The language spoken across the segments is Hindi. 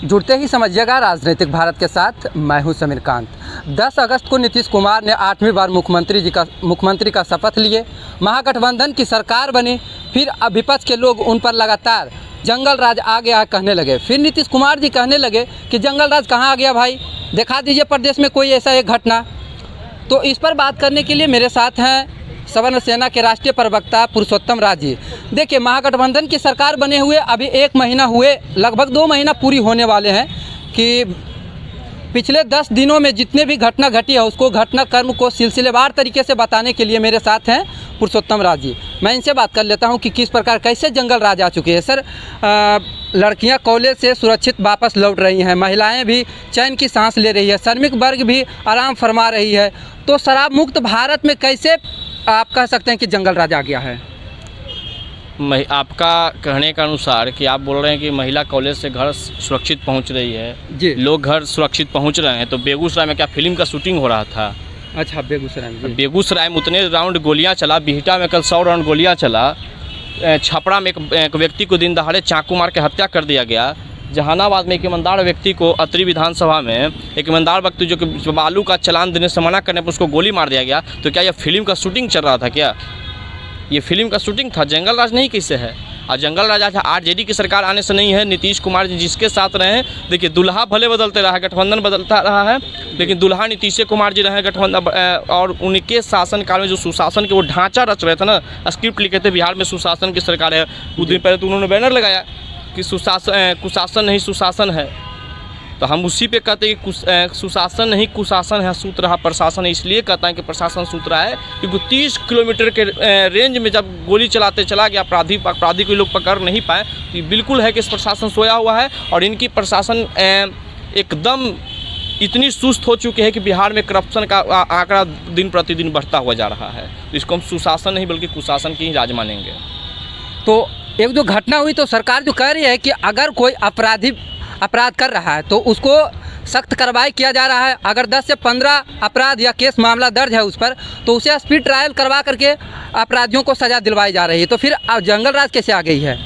जुड़ते ही समझिएगा राजनीतिक भारत के साथ। मैं हूं समीरकांत। 10 अगस्त को नीतीश कुमार ने 8वीं बार मुख्यमंत्री का शपथ लिए। महागठबंधन की सरकार बनी। फिर विपक्ष के लोग उन पर लगातार जंगल राज आ गया कहने लगे। फिर नीतीश कुमार जी कहने लगे कि जंगल राज कहाँ आ गया भाई, दिखा दीजिए प्रदेश में कोई ऐसा एक घटना। तो इस पर बात करने के लिए मेरे साथ हैं सवर्ण सेना के राष्ट्रीय प्रवक्ता पुरुषोत्तम राज जी। देखिए, महागठबंधन की सरकार बने हुए अभी 1 महीना हुए, लगभग 2 महीना पूरी होने वाले हैं कि पिछले 10 दिनों में जितने भी घटना घटी है उसको घटनाक्रम को सिलसिलेवार तरीके से बताने के लिए मेरे साथ हैं पुरुषोत्तम राज जी। मैं इनसे बात कर लेता हूं कि किस प्रकार कैसे जंगल राज आ चुके हैं। सर, लड़कियां कॉलेज से सुरक्षित वापस लौट रही हैं, महिलाएं भी चैन की सांस ले रही है, श्रमिक वर्ग भी आराम फरमा रही है। तो शराब मुक्त भारत में कैसे आप कह सकते हैं कि जंगल राज आ गया है? आपका कहने के अनुसार कि आप बोल रहे हैं कि महिला कॉलेज से घर सुरक्षित पहुंच रही है जी, लोग घर सुरक्षित पहुंच रहे हैं, तो बेगूसराय में क्या फिल्म का शूटिंग हो रहा था? अच्छा, बेगूसराय में उतने राउंड गोलियां चला, बिहटा में कल 100 राउंड गोलियां चला, छपरा में एक व्यक्ति को दिन दहाड़े चाकू मार के हत्या कर दिया गया, जहानाबाद में एक ईमानदार व्यक्ति को अतरी विधानसभा में एक ईमानदार व्यक्ति जो कि बालू का चालान देने से मना करने पर उसको गोली मार दिया गया। तो क्या यह फिल्म का शूटिंग चल रहा था? क्या ये फिल्म का शूटिंग था? जंगल राज नहीं कैसे है? और जंगल राज आज आरजेडी की सरकार आने से नहीं है। नीतीश कुमार जी जिसके साथ रहे, देखिए दुल्हा भले बदलते रहा है, गठबंधन बदलता रहा है, लेकिन दुल्हा नीतीश कुमार जी रहे गठबंधन। और उनके शासनकाल में जो सुशासन के वो ढांचा रच रहे थे ना, स्क्रिप्ट लिखे थे बिहार में सुशासन की सरकार है, कुछ दिन पहले तो उन्होंने बैनर लगाया कि कुशासन नहीं सुशासन है। तो हम उसी पे कहते हैं कि सुशासन नहीं कुशासन है, सूत रहा प्रशासन है। इसलिए कहता है कि प्रशासन सूत रहा है क्योंकि 30 किलोमीटर के रेंज में जब गोली चलाते चला गया, अपराधी को लोग पकड़ नहीं पाए। तो बिल्कुल है कि इस प्रशासन सोया हुआ है और इनकी प्रशासन एकदम इतनी सुस्त हो चुकी है कि बिहार में करप्शन का आंकड़ा दिन प्रतिदिन बढ़ता हुआ जा रहा है। तो इसको हम सुशासन नहीं बल्कि कुशासन की ही राज मानेंगे। तो एक जो घटना हुई तो सरकार जो कह रही है कि अगर कोई अपराध कर रहा है तो उसको सख्त कार्रवाई किया जा रहा है। अगर 10 से 15 अपराध या केस मामला दर्ज है उस पर, तो उसे स्पीड ट्रायल करवा करके अपराधियों को सज़ा दिलवाई जा रही है। तो फिर जंगल राज कैसे आ गई है?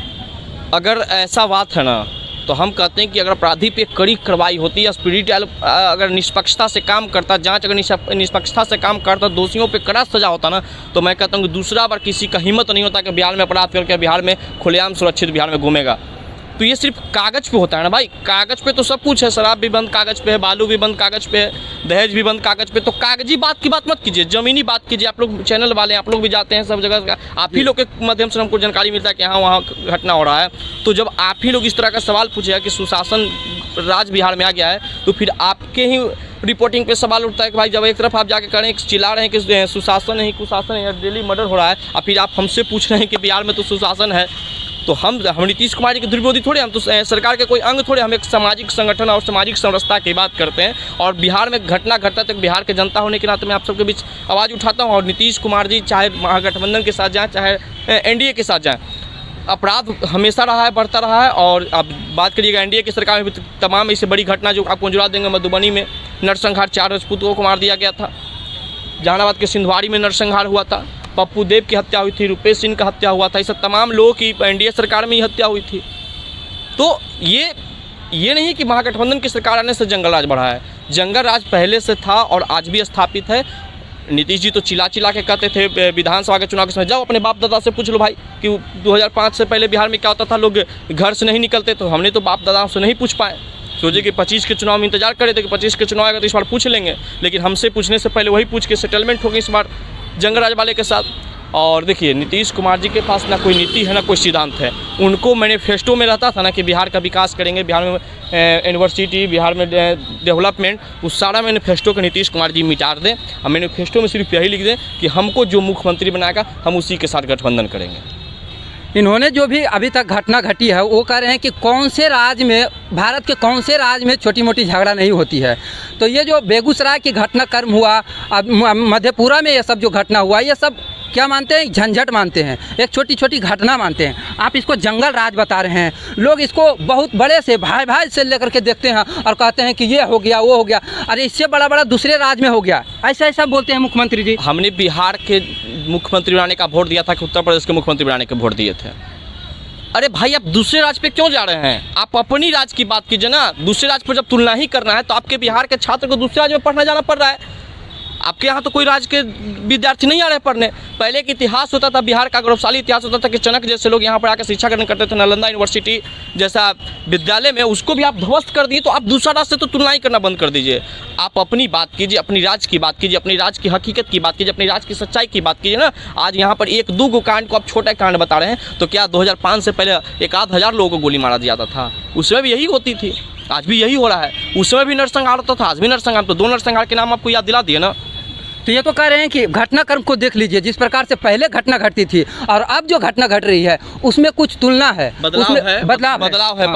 अगर ऐसा बात है ना, तो हम कहते हैं कि अगर अपराधी पे कड़ी कार्रवाई होती है, स्पीडी ट्रायल अगर निष्पक्षता से काम करता, जांच अगर निष्पक्षता से काम करता, दोषियों पे कड़ा सजा होता ना, तो मैं कहता हूँ कि दूसरा बार किसी का हिम्मत नहीं होता कि बिहार में अपराध करके बिहार में खुलेआम सुरक्षित बिहार में घूमेगा। तो ये सिर्फ कागज़ पे होता है ना भाई, कागज़ पे तो सब कुछ है, शराब भी बंद कागज़ पे है, बालू भी बंद कागज़ पे है, दहेज भी बंद कागज़ पे। तो कागजी बात की बात मत कीजिए, ज़मीनी बात कीजिए। आप लोग चैनल वाले हैं, आप लोग भी जाते हैं सब जगह, आप ही लोग के माध्यम से हमको जानकारी मिलता है कि हाँ वहाँ घटना हो रहा है। तो जब आप ही लोग इस तरह का सवाल पूछेगा कि सुशासन राज बिहार में आ गया है, तो फिर आपके ही रिपोर्टिंग पे सवाल उठता है कि भाई जब एक तरफ आप जाके करें चिल्ला रहे हैं कि सुशासन नहीं कुशासन है, डेली मर्डर हो रहा है, और फिर आप हमसे पूछ रहे हैं कि बिहार में तो सुशासन है। तो हम नीतीश कुमार जी के दुर्विरोधी थोड़े, हम तो सरकार के कोई अंग थोड़े, हम एक सामाजिक संगठन और सामाजिक समरसता की बात करते हैं। और बिहार में घटना घटता है तो बिहार के जनता होने के नाते मैं आप सबके बीच आवाज़ उठाता हूँ। और नीतीश कुमार जी चाहे महागठबंधन के साथ जाएँ चाहे एनडीए के साथ जाएँ, अपराध हमेशा रहा है, बढ़ता रहा है। और अब बात करिएगा एनडीए की सरकार में भी तमाम इससे बड़ी घटना जो आपको जुड़ा देंगे। मधुबनी में नरसंहार, 4 राजपूतों को मार दिया गया था। जहानाबाद के सिंधवाड़ी में नरसंहार हुआ था। पप्पू देव की हत्या हुई थी, रुपेश सिंह का हत्या हुआ था। इस तमाम लोगों की एनडीए सरकार में ही हत्या हुई थी। तो ये नहीं है कि महागठबंधन की सरकार आने से जंगल राज बढ़ा है। जंगल राज पहले से था और आज भी स्थापित है। नीतीश जी तो चिल्ला के कहते थे विधानसभा के चुनाव के समय, जाओ अपने बाप दादा से पूछ लो भाई कि 2005 से पहले बिहार में क्या होता था, लोग घर से नहीं निकलते। तो हमने तो बाप दादाओं से नहीं पूछ पाए, सोचे कि 25 के चुनाव में इंतजार करे थे कि 25 के चुनाव आएगा तो इस बार पूछ लेंगे। लेकिन हमसे पूछने से पहले वही पूछ के सेटलमेंट हो गई इस बार जंगल राज वाले के साथ। और देखिए, नीतीश कुमार जी के पास ना कोई नीति है ना कोई सिद्धांत है। उनको मैनिफेस्टो में रहता था ना कि बिहार का विकास करेंगे, बिहार में यूनिवर्सिटी, बिहार में डेवलपमेंट, उस सारा मैनिफेस्टो को नीतीश कुमार जी मिटा दें। और मैनिफेस्टो में सिर्फ यही लिख दें कि हमको जो मुख्यमंत्री बनाएगा हम उसी के साथ गठबंधन करेंगे। इन्होंने जो भी अभी तक घटना घटी है वो कह रहे हैं कि कौन से राज्य में, भारत के कौन से राज्य में छोटी मोटी झगड़ा नहीं होती है। तो ये जो बेगूसराय की घटनाक्रम हुआ, अब मधेपुरा में ये सब जो घटना हुआ, ये सब क्या मानते हैं? झंझट मानते हैं, एक छोटी छोटी घटना मानते हैं। आप इसको जंगल राज बता रहे हैं। लोग इसको बहुत बड़े से भाई से लेकर के देखते हैं और कहते हैं कि ये हो गया वो हो गया, अरे इससे बड़ा दूसरे राज्य में हो गया, ऐसा बोलते हैं मुख्यमंत्री जी। हमने बिहार के मुख्यमंत्री बनाने का वोट दिया था कि उत्तर प्रदेश के मुख्यमंत्री बनाने के वोट दिए थे? अरे भाई आप दूसरे राज्य पे क्यों जा रहे हैं? आप अपनी राज्य की बात कीजिए ना। दूसरे राज्य पर जब तुलना ही करना है तो आपके बिहार के छात्र को दूसरे राज्य में पढ़ने जाना पड़ रहा है। आपके यहाँ तो कोई राज्य के विद्यार्थी नहीं आ रहे पढ़ने। पहले एक इतिहास होता था, बिहार का गौरवशाली इतिहास होता था कि चनक जैसे लोग यहाँ पर आकर शिक्षा ग्रहण करते थे, नालंदा यूनिवर्सिटी जैसा विद्यालय में, उसको भी आप ध्वस्त कर दिए। तो आप दूसरा राज्य से तो तुलना ही करना बंद कर दीजिए। आप अपनी बात कीजिए, अपनी राज्य की बात कीजिए, अपनी राज्य की हकीकत की बात कीजिए, अपनी राज्य की सच्चाई की बात कीजिए ना। आज यहाँ पर एक दो कांड को आप छोटा कांड बता रहे हैं, तो क्या 2005 से पहले 1,000 लोगों को गोली मारा जाता था? उसमें भी यही होती थी, आज भी यही हो रहा है। उस समय भी नरसंहार होता था, आज भी नरसंहार। तो 2 नरसंहार के नाम आपको याद दिला दिए ना। तो ये तो कह रहे हैं कि घटनाक्रम को देख लीजिए, जिस प्रकार से पहले घटना घटती थी और अब जो घटना घट रही है उसमें कुछ तुलना है, बदलाव है।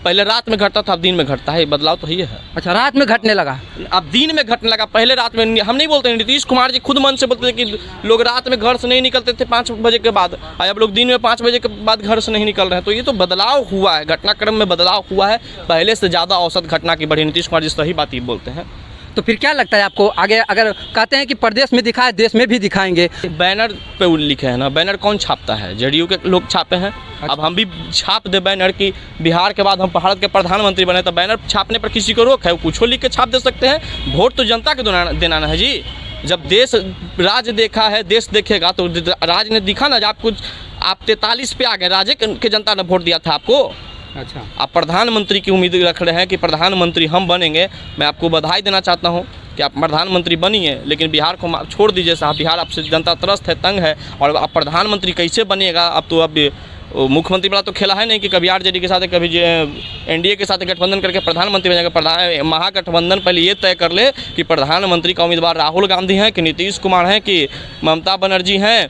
पहले रात में घटता था, अब दिन में घटता है। बदलाव तो यही है। अच्छा, रात में घटने लगा, अब दिन में घटने लगा। पहले रात में हम नहीं बोलते, नीतीश कुमार जी खुद मन से बोलते थे कि लोग रात में घर से नहीं निकलते थे 5 बजे के बाद, अब लोग दिन में 5 बजे के बाद घर से नहीं निकल रहे हैं। तो ये तो बदलाव हुआ है, घटनाक्रम में बदलाव हुआ है। पहले से ज़्यादा औसत घटना की बढ़ी। नीतीश कुमार जी सही बात ही बोलते हैं। तो फिर क्या लगता है आपको आगे? अगर कहते हैं कि प्रदेश में दिखाए, देश में भी दिखाएंगे। बैनर पे लिखे हैं ना, बैनर कौन छापता है? जेडीयू के लोग छापे हैं। अब हम भी छाप दे बैनर कि बिहार के बाद हम भारत के प्रधानमंत्री बने, तो बैनर छापने पर किसी को रोक है? कुछ लिख के छाप दे सकते हैं। वोट तो जनता को देना है जी। जब देश राज्य देखा है, देश देखेगा तो राज्य ने दिखा ना। जब आप 43 पे आ गए, राज्य के जनता ने वोट दिया था आपको। अच्छा, आप प्रधानमंत्री की उम्मीद रख रहे हैं कि प्रधानमंत्री हम बनेंगे। मैं आपको बधाई देना चाहता हूं कि आप प्रधानमंत्री बनिए, लेकिन बिहार को छोड़ दीजिए साहब। बिहार आपसे जनता त्रस्त है, तंग है। और आप प्रधानमंत्री कैसे बनिएगा? अब तो अब मुख्यमंत्री वाला तो खेला है नहीं कि कभी आरजेडी के साथ, कभी एनडीए के साथ गठबंधन करके प्रधानमंत्री बनेगा। महागठबंधन पहले ये तय कर ले कि प्रधानमंत्री का उम्मीदवार राहुल गांधी हैं कि नीतीश कुमार हैं कि ममता बनर्जी हैं,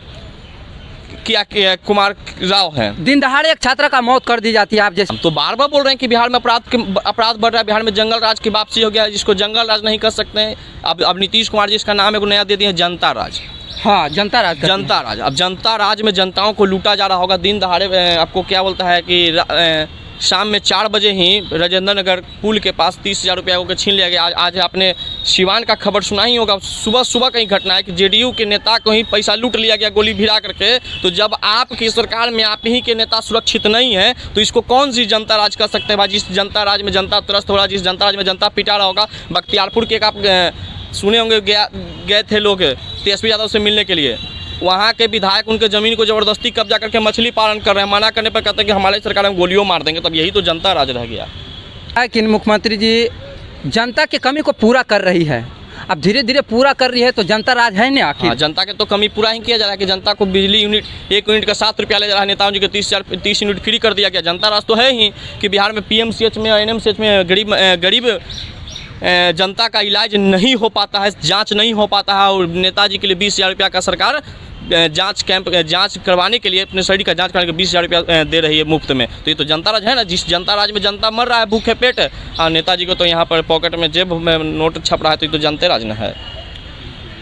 क्या कुमार राव हैं। दिन दहाड़े एक छात्रा का मौत कर दी जाती है। आप जैसे हम तो बार बार बोल रहे हैं कि बिहार में अपराध बढ़ रहा है। बिहार में जंगल राज की वापसी हो गया है, जिसको जंगल राज नहीं कर सकते हैं। अब नीतीश कुमार जी इसका नाम एक नया दे दिए हैं, जनता राज। हाँ, जनता राज। जनता राज। अब जनता राज में जनताओं को लूटा जा रहा होगा दिन दहाड़े। आपको क्या बोलता है कि शाम में 4 बजे ही राजेंद्र नगर पुल के पास 30,000 रुपया को छीन लिया गया। आज आपने सिवान का खबर सुना ही होगा। सुबह कहीं घटना है कि जेडीयू के नेता को ही पैसा लूट लिया गया गोली भिड़ा करके। तो जब आपकी सरकार में आप ही के नेता सुरक्षित नहीं है तो इसको कौन सी जनता राज कर सकते हैं भाई? जिस जनता राज में जनता त्रस्त हो रहा है, जिस जनता राज में जनता पिटा रहा होगा। बख्तियारपुर के एक आप सुने होंगे, गए थे लोग तेजस्वी यादव से मिलने के लिए। वहाँ के विधायक उनके ज़मीन को ज़बरदस्ती कब्जा करके मछली पालन कर रहे हैं। मना करने पर कहते हैं कि हमारी सरकार में गोलियों मार देंगे। तब यही तो जनता राज रह गया। लेकिन मुख्यमंत्री जी जनता की कमी को पूरा कर रही है, अब धीरे धीरे पूरा कर रही है, तो जनता राज है ना आखिर? हाँ, जनता के तो कमी पूरा ही किया जा रहा है कि जनता को बिजली यूनिट 1 यूनिट का 7 रुपया ले जा रहा है। नेताओं जी को 30 यूनिट फ्री कर दिया गया। जनता राज तो है ही कि बिहार में PMCH में, NMCH में गरीब जनता का इलाज नहीं हो पाता है, जांच नहीं हो पाता है। और नेताजी के लिए 20,000 रुपया का सरकार जांच करवाने के लिए, अपने शरीर का जांच करने के 20,000 रुपया दे रही है मुफ्त में। तो ये तो जनता राज है ना। जिस जनता राज में जनता मर रहा है भूखे पेट, और नेताजी को तो यहाँ पर पॉकेट में जेब में नोट छप रहा है। तो ये तो जनता राज न है।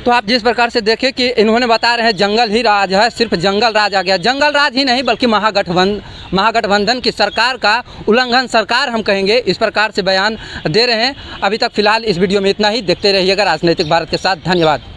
तो आप जिस प्रकार से देखें कि इन्होंने बता रहे हैं जंगल ही राज है, सिर्फ जंगल राज आ गया। जंगल राज ही नहीं बल्कि महागठबंधन की सरकार का उल्लंघन सरकार हम कहेंगे, इस प्रकार से बयान दे रहे हैं। अभी तक फिलहाल इस वीडियो में इतना ही। देखते रहिएगा राजनीतिक भारत के साथ। धन्यवाद।